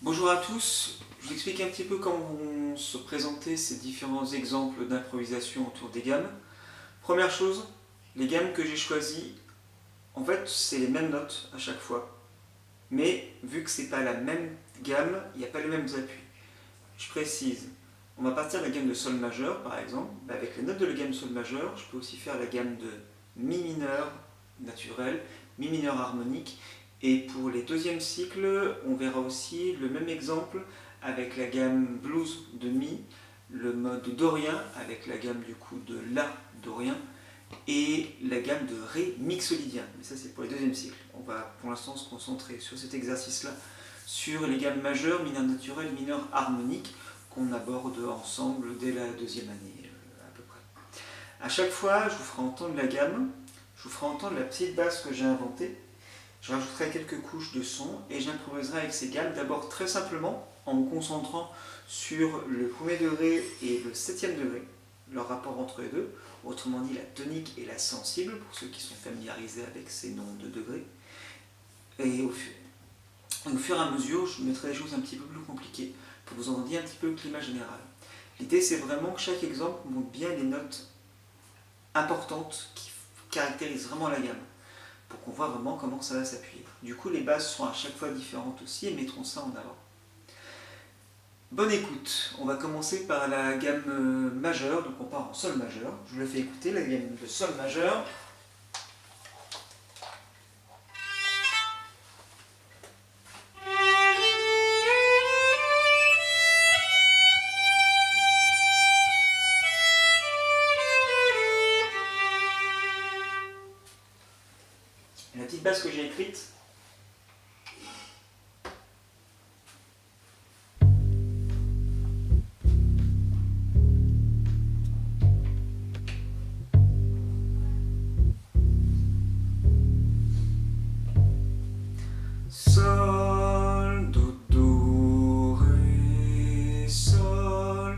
Bonjour à tous, je vous explique un petit peu comment vont se présenter ces différents exemples d'improvisation autour des gammes. Première chose, les gammes que j'ai choisies, en fait c'est les mêmes notes à chaque fois, mais vu que c'est pas la même gamme, il n'y a pas les mêmes appuis. Je précise, on va partir de la gamme de sol majeur par exemple, avec les notes de la gamme sol majeur, je peux aussi faire la gamme de mi mineur naturel, mi mineur harmonique. Et pour les deuxièmes cycles, on verra aussi le même exemple avec la gamme blues de mi, le mode dorien avec la gamme du coup de la dorien et la gamme de ré mixolydien. Mais ça c'est pour les deuxièmes cycles. On va pour l'instant se concentrer sur cet exercice-là, sur les gammes majeures, mineur naturel, mineur harmonique qu'on aborde ensemble dès la deuxième année à peu près. À chaque fois, je vous ferai entendre la gamme, je vous ferai entendre la petite basse que j'ai inventée. Je rajouterai quelques couches de son et j'improviserai avec ces gammes, d'abord très simplement en me concentrant sur le premier degré et le septième degré, leur rapport entre les deux, autrement dit la tonique et la sensible, pour ceux qui sont familiarisés avec ces noms de degrés. Et au fur et à mesure, je mettrai des choses un petit peu plus compliquées pour vous entendiez un petit peu le climat général. L'idée c'est vraiment que chaque exemple montre bien les notes importantes qui caractérisent vraiment la gamme, pour qu'on voit vraiment comment ça va s'appuyer. Du coup, les basses seront à chaque fois différentes aussi et mettront ça en avant. Bonne écoute, on va commencer par la gamme majeure, donc on part en sol majeur. Je vous la fais écouter, la gamme de sol majeur. La petite basse que j'ai écrite, sol, do, do, ré, sol,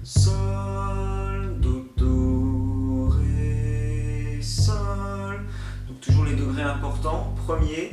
sol, do, do, ré, sol. Donc toujours les degrés importants, premier,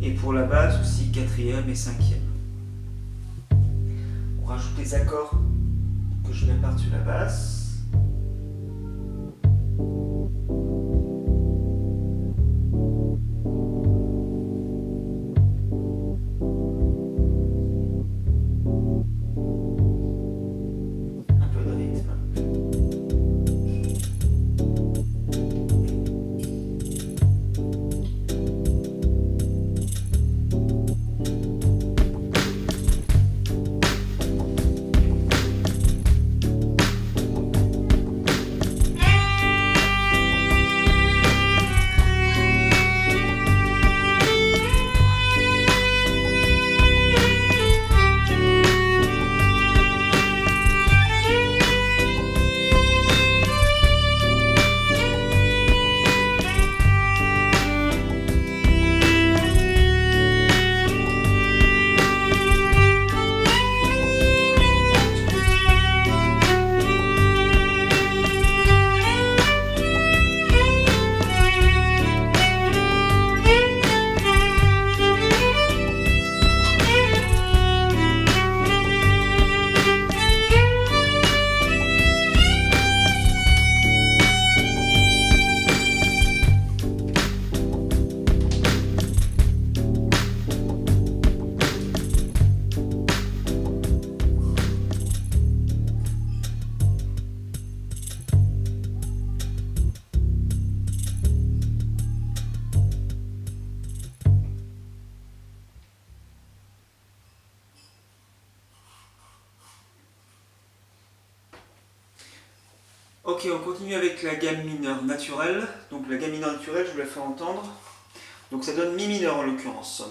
et pour la basse aussi quatrième et cinquième. On rajoute les accords que je mets par-dessus la basse. Ok, on continue avec la gamme mineure naturelle. Donc la gamme mineure naturelle, je vous la fais entendre. Donc ça donne mi mineur en l'occurrence.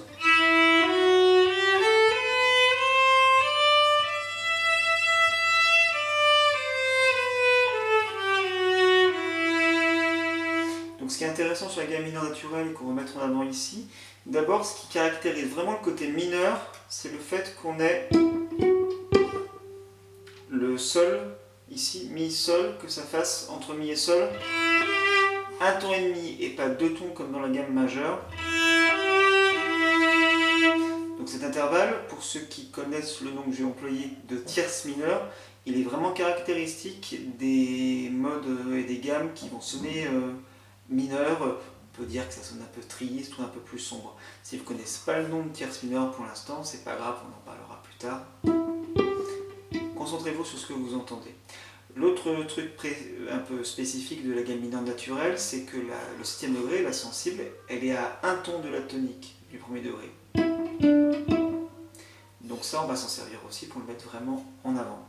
Donc ce qui est intéressant sur la gamme mineure naturelle et qu'on va mettre en avant ici, d'abord ce qui caractérise vraiment le côté mineur, c'est le fait qu'on ait le sol ici, mi, sol, que ça fasse entre mi et sol, un ton et demi et pas deux tons comme dans la gamme majeure. Donc cet intervalle, pour pour ceux qui connaissent le nom que j'ai employé de tierce mineure, il est vraiment caractéristique des modes et des gammes qui vont sonner mineurs. On peut dire que ça sonne un peu triste ou un peu plus sombre. Si vous ne connaissez pas le nom de tierce mineure pour l'instant, c'est pas grave, on en parlera plus tard. Concentrez-vous sur ce que vous entendez. L'autre truc un peu spécifique de la gamme mineure naturelle, c'est que le 7e degré, la sensible, elle est à un ton de la tonique du 1er degré. Donc ça, on va s'en servir aussi pour le mettre vraiment en avant.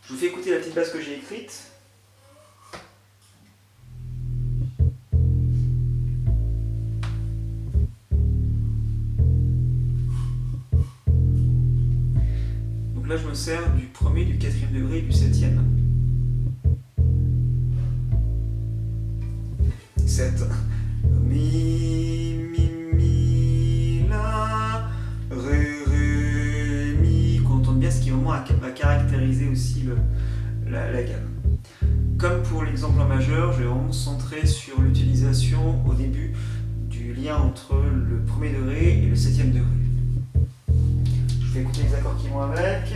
Je vous fais écouter la petite basse que j'ai écrite. Donc là, je me sers du 1er, du 4e degré et du 7e. 7. Mi, mi, mi, la, ré, ré, mi. Qu'on entende bien, ce qui vraiment va caractériser aussi la gamme. Comme pour l'exemple en majeur, je vais vraiment me centrer sur l'utilisation au début du lien entre le 1er degré et le 7e degré. Je vais écouter les accords qui vont avec.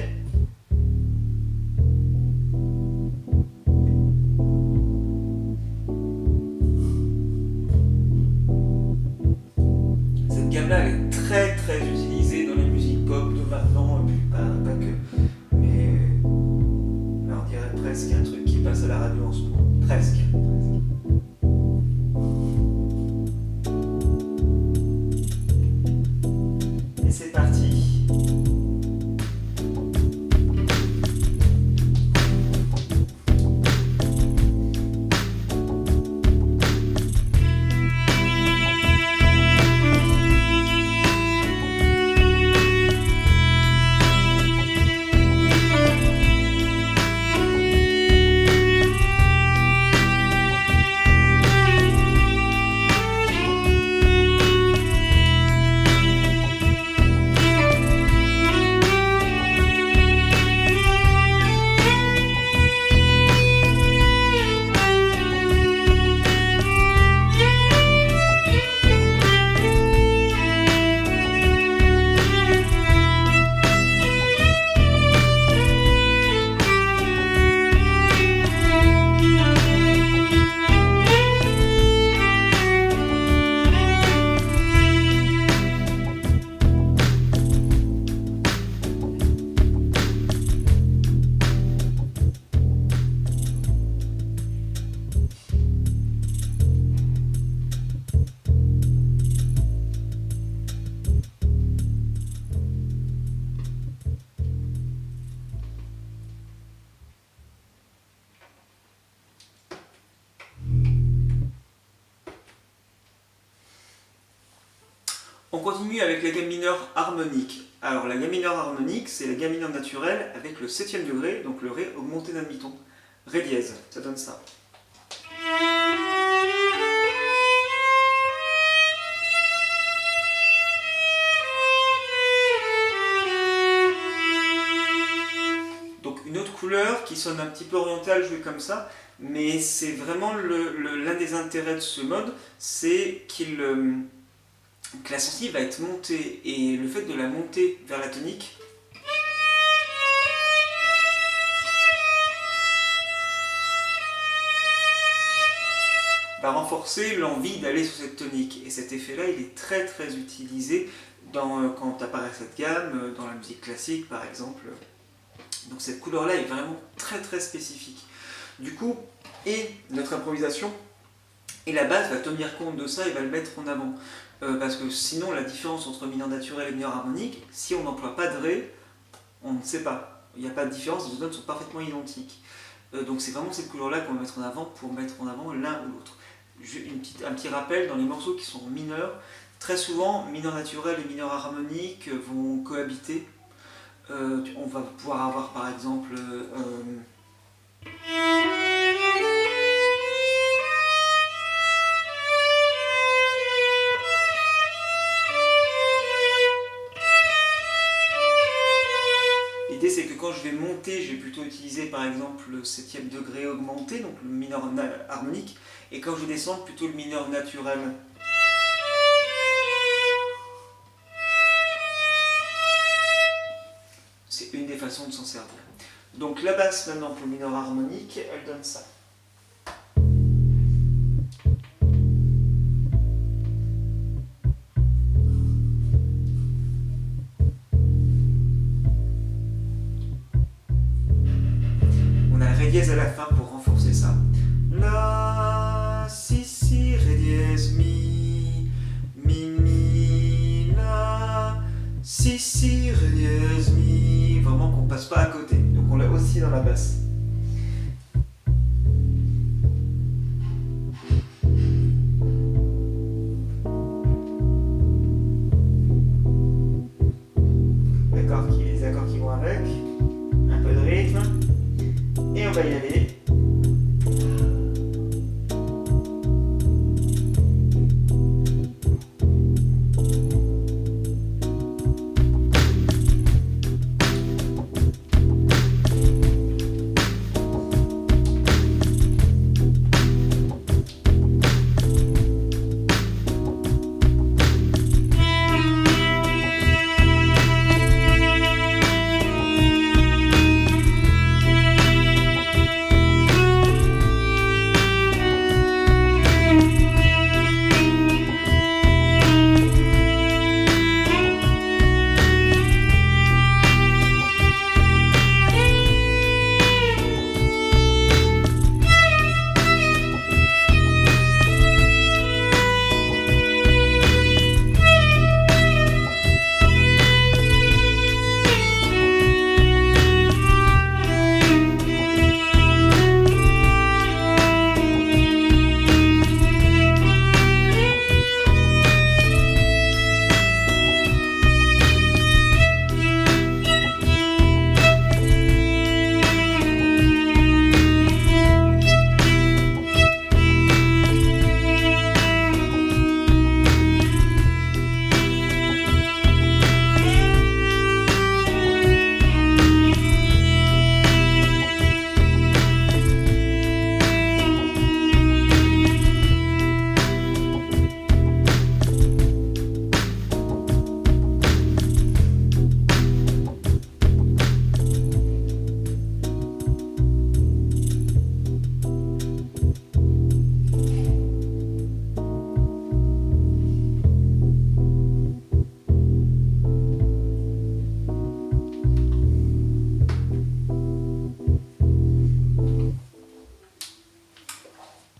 Cette gamme-là, elle est très très utilisée dans les musiques pop de maintenant, et puis pas que. Mais là, on dirait presque un truc qui passe à la radio en ce moment. Presque. Et c'est parti. On continue avec la gamme mineure harmonique. Alors la gamme mineure harmonique, c'est la gamme mineure naturelle avec le 7e degré, donc le Ré augmenté d'un demi-ton. Ré dièse, ça donne ça. Donc une autre couleur qui sonne un petit peu orientale jouée comme ça, mais c'est vraiment l'un des intérêts de ce mode, c'est que la sensible va être montée, et le fait de la monter vers la tonique va renforcer l'envie d'aller sur cette tonique. Et cet effet-là, il est très très utilisé quand apparaît cette gamme, dans la musique classique par exemple. Donc cette couleur-là est vraiment très très spécifique. Du coup, et notre improvisation et la basse va tenir compte de ça et va le mettre en avant. Parce que sinon, la différence entre mineur naturel et mineur harmonique, si on n'emploie pas de Ré, on ne sait pas. Il n'y a pas de différence, les deux notes sont parfaitement identiques. Donc c'est vraiment cette couleur-là qu'on va mettre en avant pour mettre en avant l'un ou l'autre. Un petit rappel, dans les morceaux qui sont mineurs, très souvent, mineur naturel et mineur harmonique vont cohabiter. On va pouvoir avoir par exemple... L'idée c'est que quand je vais monter, je vais plutôt utiliser par exemple le 7e degré augmenté, donc le mineur harmonique, et quand je vais descendre, plutôt le mineur naturel. des façons de s'en servir. Donc la basse maintenant pour le mineur harmonique, elle donne ça. On a le ré dièse à la fin pour renforcer ça. La, si, ré dièse, mi, la, si, ré dièse, mi. Vraiment qu'on passe pas à côté. Donc on l'a aussi dans la basse. Les accords qui vont avec. Un peu de rythme. Et on va y aller.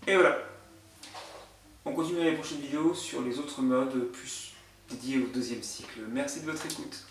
Et voilà. On continue dans les prochaines vidéos sur les autres modes plus dédiés au deuxième cycle. Merci de votre écoute.